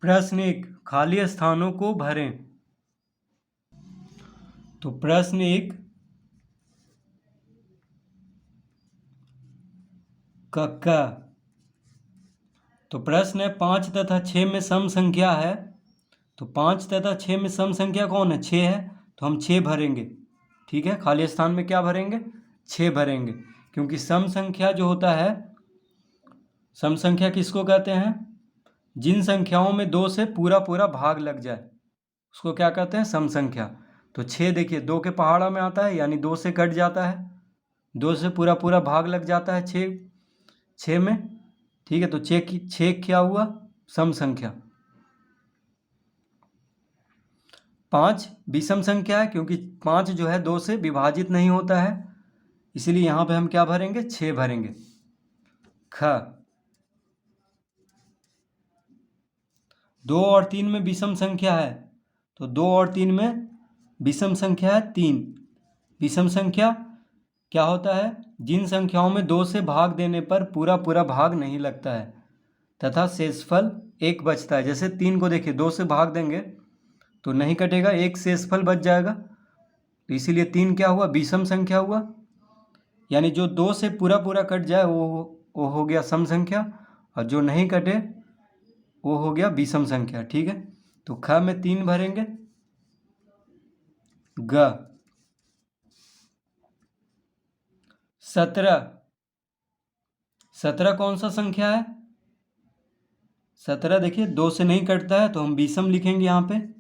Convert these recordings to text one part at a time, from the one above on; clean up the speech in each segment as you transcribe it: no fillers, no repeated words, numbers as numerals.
प्रश्न 1, खाली स्थानों को भरें। तो प्रश्न 1 का तो प्रश्न है 5 तथा 6 में सम संख्या है। तो 5 तथा 6 में सम संख्या कौन है? 6 है। तो हम 6 भरेंगे। ठीक है, खाली स्थान में क्या भरेंगे? 6 भरेंगे। क्योंकि सम संख्या जो होता है, सम संख्या किसको कहते हैं? जिन संख्याओं में 2 से पूरा पूरा भाग लग जाए उसको क्या कहते हैं? सम संख्या। तो 6 देखिए 2 के पहाड़ा में आता है, यानी 2 से कट जाता है, 2 से पूरा पूरा भाग लग जाता है 6 में। ठीक है, तो 6 क्या हुआ? सम संख्या। 5 विषम संख्या है, क्योंकि 5 जो है 2 से विभाजित नहीं होता है, इसीलिए यहाँ पे हम क्या भरेंगे? 6 भरेंगे। ख 2 और 3 में विषम संख्या है। तो 2 और 3 में विषम संख्या है 3। विषम संख्या क्या होता है? जिन संख्याओं में 2 से भाग देने पर पूरा पूरा भाग नहीं लगता है तथा शेषफल 1 बचता है। जैसे 3 को देखिए 2 से भाग देंगे तो नहीं कटेगा, 1 शेषफल बच जाएगा। तो इसीलिए 3 क्या हुआ? विषम संख्या हुआ। यानी जो 2 से पूरा पूरा कट जाए वो हो गया सम संख्या, और जो नहीं कटे वो हो गया विषम संख्या। ठीक है, तो ख में 3 भरेंगे। ग 17 कौन सा संख्या है? 17 देखिए 2 से नहीं कटता है, तो हम विषम लिखेंगे यहाँ पे।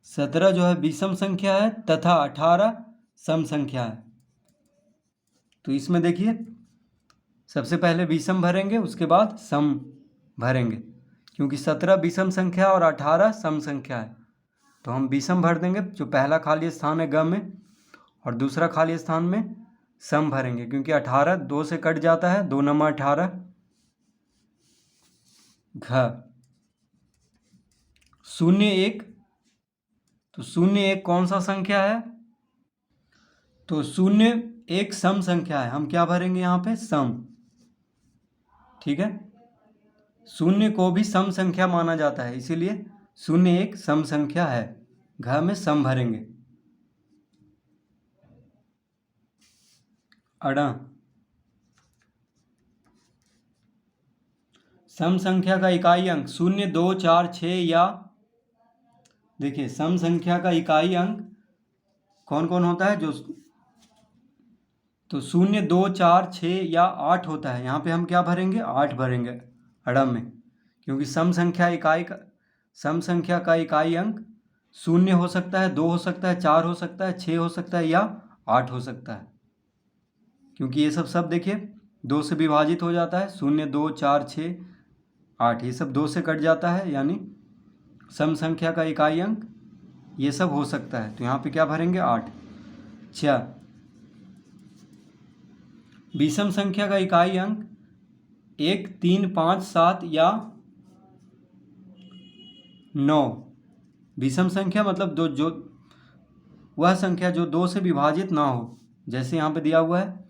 17 जो है विषम संख्या है तथा 18 सम संख्या है। तो इसमें देखिए सबसे पहले विषम भरेंगे, उसके बाद सम भरेंगे, क्योंकि 17 विषम संख्या और 18 सम संख्या है। तो हम विषम भर देंगे, जो पहला खाली स्थान है ग में, और दूसरा खाली स्थान में सम भरेंगे, क्योंकि 18 2 से कट जाता है, 2 नंबर 18। घ 0 1, तो 0 1 कौन सा संख्या है? तो 0 1 सम संख्या है, हम क्या भरेंगे यहाँ पे? सम। ठीक है, 0 को भी सम संख्या माना जाता है, इसीलिए 0 1 सम संख्या है। घ में सम भरेंगे। अड़ा सम संख्या का इकाई अंक 0 2 4 6 या देखिए सम संख्या का इकाई अंक कौन कौन होता है? जो तो 0 2 4 6 या 8 होता है। यहाँ पे हम क्या भरेंगे? 8 भरेंगे अड़म में, क्योंकि सम संख्या का इकाई अंक 0 हो सकता है, 2 हो सकता है, 4 हो सकता है, 6 हो सकता है या 8 हो सकता है। क्योंकि ये सब देखिए 2 से विभाजित हो जाता है, 0 2 4 6 8, ये सब 2 से कट जाता है, यानी सम संख्या का इकाई अंक ये सब हो सकता है। तो यहाँ पे क्या भरेंगे? 8। 6 विषम संख्या का इकाई अंक 1 3 5 7 या 9। विषम संख्या मतलब जो वह संख्या जो 2 से विभाजित ना हो, जैसे यहाँ पे दिया हुआ है।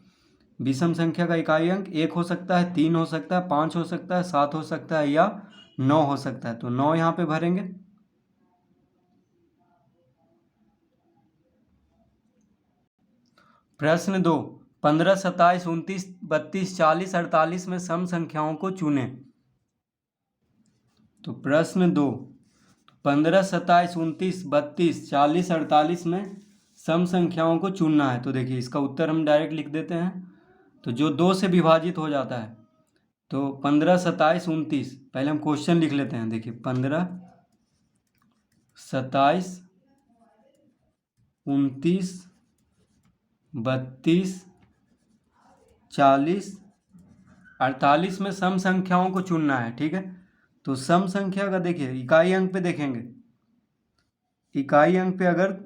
विषम संख्या का इकाई अंक 1 हो सकता है, 3 हो सकता है, 5 हो सकता है, 7 हो सकता है या 9 हो सकता है। तो 9 यहाँ पे भरेंगे। प्रश्न 2, 15 27 29 32 40 48 में सम संख्याओं को चुनें। तो प्रश्न 2, 15 27 29 32 40 48 में सम संख्याओं को चुनना है। तो देखिए इसका उत्तर हम डायरेक्ट लिख देते हैं। तो जो 2 से विभाजित हो जाता है, तो 15 27 29, पहले हम क्वेश्चन लिख लेते हैं। देखिए 15 27 29 32 40 48 में सम संख्याओं को चुनना है। ठीक है, तो सम संख्या का देखिए इकाई अंक पे देखेंगे, इकाई अंक पे अगर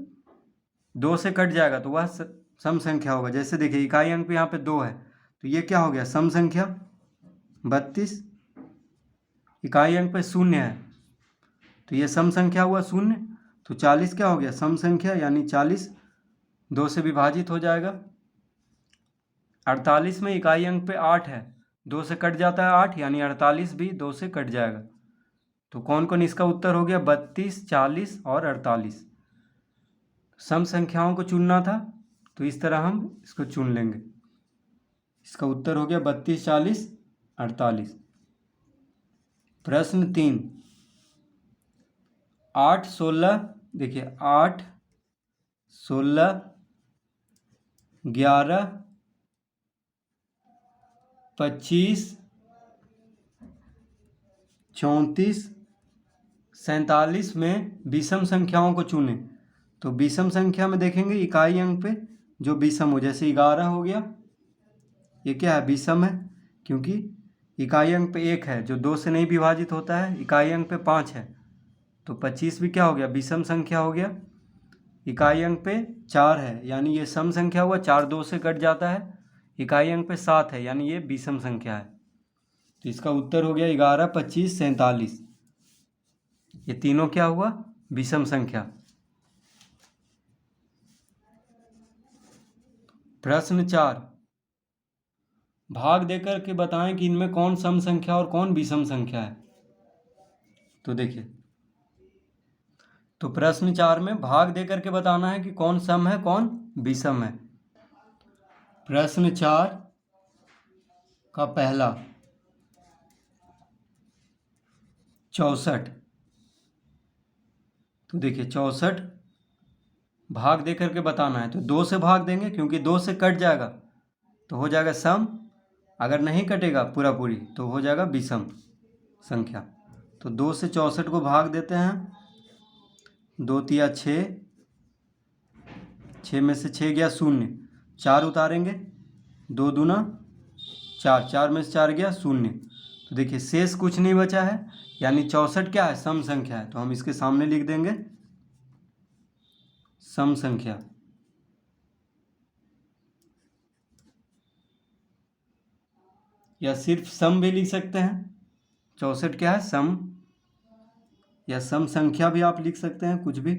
2 से कट जाएगा तो वह सम संख्या होगा। जैसे देखिए इकाई अंक पे यहाँ पे 2 है, तो ये क्या हो गया? सम संख्या। 32 इकाई अंक पे 0 है, तो ये सम संख्या हुआ 0। तो 40 क्या हो गया? सम संख्या, यानी 40 2 से विभाजित हो जाएगा। 48 में इकाई अंक पे 8 है, 2 से कट जाता है 8, यानी 48 भी 2 से कट जाएगा। तो कौन कौन इसका उत्तर हो गया? 32, 40 और 48। सम संख्याओं को चुनना था, तो इस तरह हम इसको चुन लेंगे। इसका उत्तर हो गया 32, 40, 48। प्रश्न 3, 8, 16, देखिए 8, 16, 11, 25, 34, 47 में विषम संख्याओं को चुने। तो विषम संख्या में देखेंगे इकाई अंक पे जो विषम हो, जैसे 11 हो गया, ये क्या है? विषम है, क्योंकि इकाई अंक पे 1 है जो 2 से नहीं विभाजित होता है। इकाई अंक पे 5 है, तो 25 भी क्या हो गया? विषम संख्या हो गया। इकाई अंक पे 4 है, यानी ये सम संख्या हुआ, 4 2 से कट जाता है। इकाई अंक पे 7 है, यानी ये विषम संख्या है। तो इसका उत्तर हो गया 11, 25, 47। ये तीनों क्या हुआ? विषम संख्या। प्रश्न 4, भाग देकर के बताएं कि इनमें कौन सम संख्या और कौन विषम संख्या है। तो देखिए, तो प्रश्न 4 में भाग देकर के बताना है कि कौन सम है कौन विषम है। प्रश्न 4 का पहला, 64। तो देखिए 64 भाग दे करके बताना है, तो 2 से भाग देंगे, क्योंकि 2 से कट जाएगा तो हो जाएगा सम। अगर नहीं कटेगा पूरा पूरी तो हो जाएगा विषम संख्या। तो 2 से 64 को भाग देते हैं। 2 तिया 6, 6 में से 6 गया 0, 4 उतारेंगे, 2 दूना 4, 4 में से 4 गया 0। तो देखिए शेष कुछ नहीं बचा है, यानी 64 क्या है? सम संख्या है। तो हम इसके सामने लिख देंगे सम संख्या। या सिर्फ सम भी लिख सकते हैं। 64 क्या है? सम, या सम संख्या भी आप लिख सकते हैं, कुछ भी।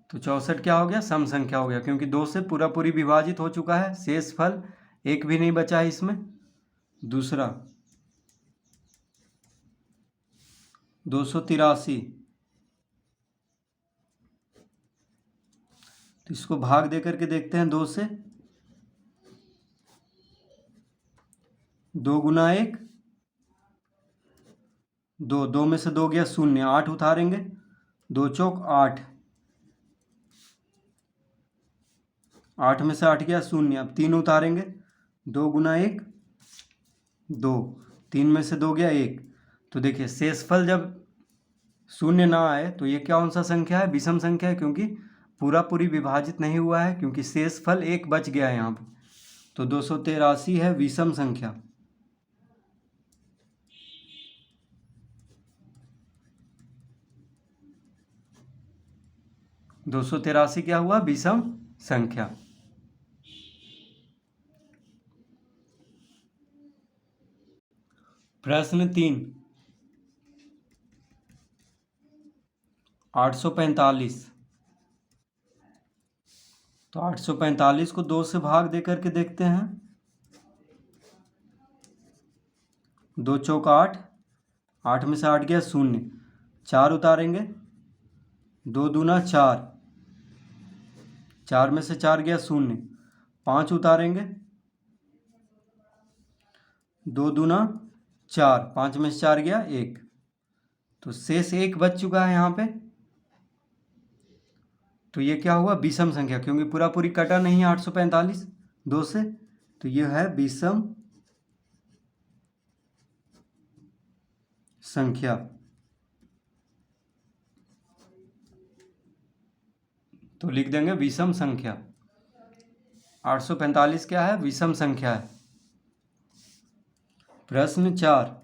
तो 64 क्या हो गया? सम संख्या हो गया, क्योंकि 2 से पूरा पूरी विभाजित हो चुका है। शेष फल एक भी नहीं बचा है इसमें। दूसरा 283, तो इसको भाग दे करके देखते हैं 2 से। 2 गुना 1, 2, 2 में से 2 गया 0, 8 उतारेंगे, 2 चौक 8, 8 में से 8 गया 0। अब 3 उतारेंगे, 2 गुना 1, 2, 3 में से 2 गया 1। तो देखिए शेषफल जब 0 ना आए तो ये कौन सा संख्या है? विषम संख्या है, क्योंकि पूरा पूरी विभाजित नहीं हुआ है, क्योंकि शेषफल 1 बच गया है यहाँ पे। तो 283 है विषम संख्या। दो सौ तिरासी क्या हुआ? विषम संख्या। प्रश्न 3, 845। तो 845 को 2 से भाग दे करके देखते हैं। 2 चौक 8, 8 में से 8 गया 0, 4 उतारेंगे, 2 दूना 4, 4 में से 4 गया 0, 5 उतारेंगे, 2 दूना 4, 5 में से 4 गया 1। तो शेष 1 बच चुका है यहाँ पे। तो ये क्या हुआ? विषम संख्या, क्योंकि पूरा पूरी कटा नहीं है 845 2 से। तो ये है विषम संख्या। तो लिख देंगे विषम संख्या। 845 क्या है? विषम संख्या है। प्रश्न 4,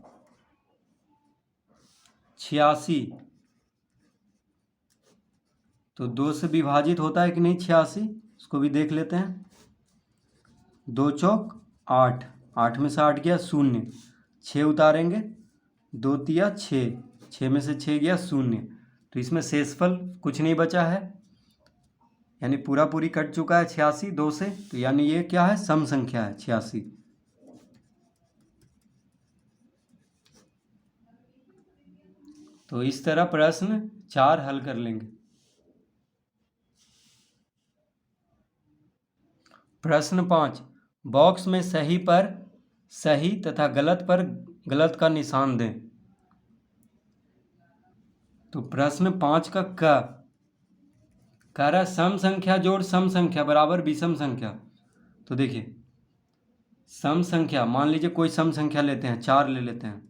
86। तो 2 से विभाजित होता है कि नहीं 86? उसको भी देख लेते हैं। 2 चौक 8, 8 में से 8 गया 0, 6 उतारेंगे, 2 तिया 6, 6 में से 6 गया 0। तो इसमें शेषफल कुछ नहीं बचा है, यानी पूरा पूरी कट चुका है 86 2 से, तो यानी ये क्या है, सम संख्या है 86। तो इस तरह प्रश्न 4 हल कर लेंगे। प्रश्न 5, बॉक्स में सही पर सही तथा गलत पर गलत का निशान दें। तो प्रश्न 5 का कह रहा है सम संख्या जोड़ सम संख्या बराबर विषम संख्या। तो देखिए सम संख्या, मान लीजिए कोई सम संख्या लेते हैं, 4 ले लेते हैं,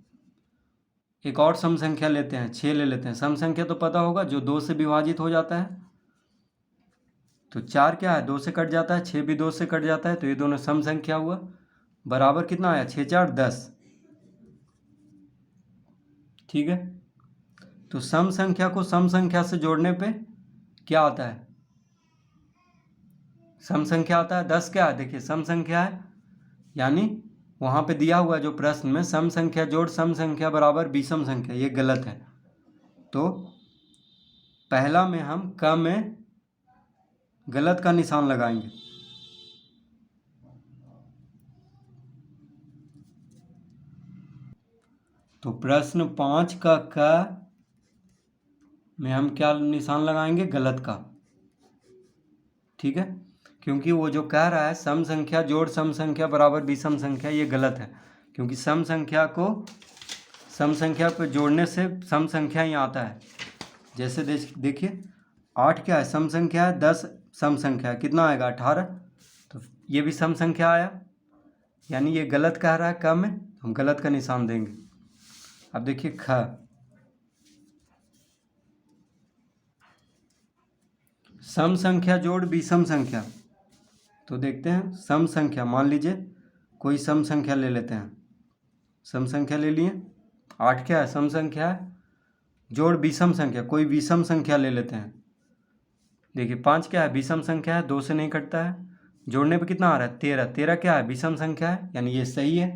एक और सम संख्या लेते हैं, 6 ले लेते हैं। सम संख्या तो पता होगा जो 2 से विभाजित हो जाता है। तो 4 क्या है, 2 से कट जाता है, 6 भी 2 से कट जाता है, तो ये दोनों सम संख्या हुआ। बराबर कितना आया, 6 4 10। ठीक है, तो सम संख्या को सम संख्या से जोड़ने पे क्या आता है, सम संख्या आता है 10। क्या है, देखिए सम संख्या है, यानी वहाँ पे दिया हुआ जो प्रश्न में सम संख्या जोड़ सम संख्या बराबर विषम संख्या, ये गलत है। तो पहला में हम क में गलत का निशान लगाएंगे। तो प्रश्न 5 का क में हम क्या निशान लगाएंगे, गलत का। ठीक है, क्योंकि वो जो कह रहा है सम संख्या जोड़ सम संख्या बराबर विषम संख्या, ये गलत है। क्योंकि सम संख्या को सम संख्या पर जोड़ने से सम संख्या ही आता है। जैसे देखिए 8 क्या है, सम संख्या है, 10 सम संख्या है, कितना आएगा 18। तो ये भी सम संख्या आया, यानी ये गलत कह रहा है क में, हम गलत का निशान देंगे। अब देखिए ख, सम संख्या जोड़ विषम संख्या। तो देखते हैं सम संख्या, मान लीजिए कोई सम संख्या ले लेते हैं, सम संख्या ले लिए, 8 क्या है, सम संख्या है, जोड़ विषम संख्या, कोई विषम संख्या ले लेते हैं। देखिए 5 क्या है, विषम संख्या है, 2 से नहीं कटता है, जोड़ने पे कितना आ रहा है 13। 13 क्या है, विषम संख्या है, यानी ये सही है।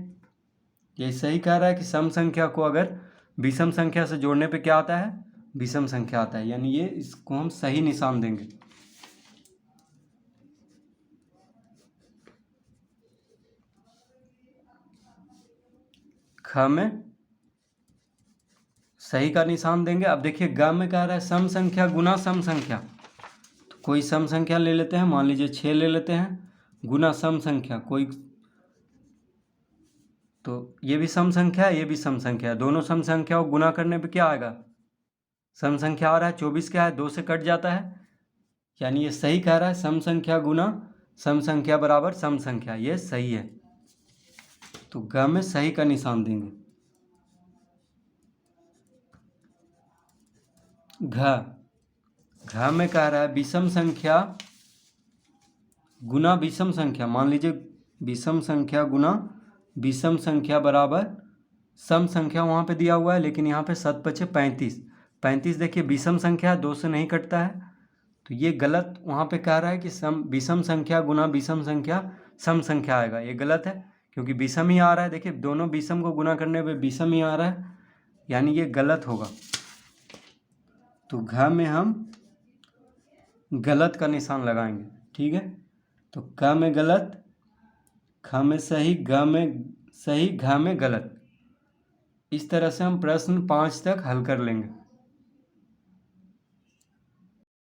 ये सही कह रहा है कि सम संख्या को अगर विषम संख्या से जोड़ने पे क्या आता है, विषम संख्या आता है, यानी ये इसको हम सही निशान देंगे। ख में सही का निशान देंगे। अब देखिए ग में कह रहा है सम संख्या गुना सम संख्या। तो कोई सम संख्या ले लेते हैं, मान लीजिए 6 ले लेते हैं, गुना सम संख्या कोई, तो ये भी सम संख्या है, ये भी सम संख्या है, दोनों सम संख्या को गुना करने पे क्या आएगा, सम संख्या आ रहा है। 24 क्या है, 2 से कट जाता है, यानी ये सही कह रहा है सम संख्या गुना सम संख्या बराबर सम संख्या, ये सही है। तो ग में सही का निशान देंगे। घ में कह रहा है विषम संख्या गुना विषम संख्या। मान लीजिए विषम संख्या गुना विषम संख्या बराबर सम संख्या, वहाँ पे दिया हुआ है, लेकिन यहाँ पे 7 पचे 35। 35 देखिए विषम संख्या है, 2 से नहीं कटता है, तो ये गलत। वहाँ पे कह रहा है कि सम विषम संख्या गुना विषम संख्या सम संख्या आएगा, ये गलत है, क्योंकि विषम ही आ रहा है। देखिए दोनों विषम को गुना करने पे विषम ही आ रहा है, यानी ये गलत होगा। तो घ में हम गलत का निशान लगाएंगे। ठीक है, तो क में गलत, ख में सही, ग में सही, घ में गलत। इस तरह से हम प्रश्न 5 तक हल कर लेंगे।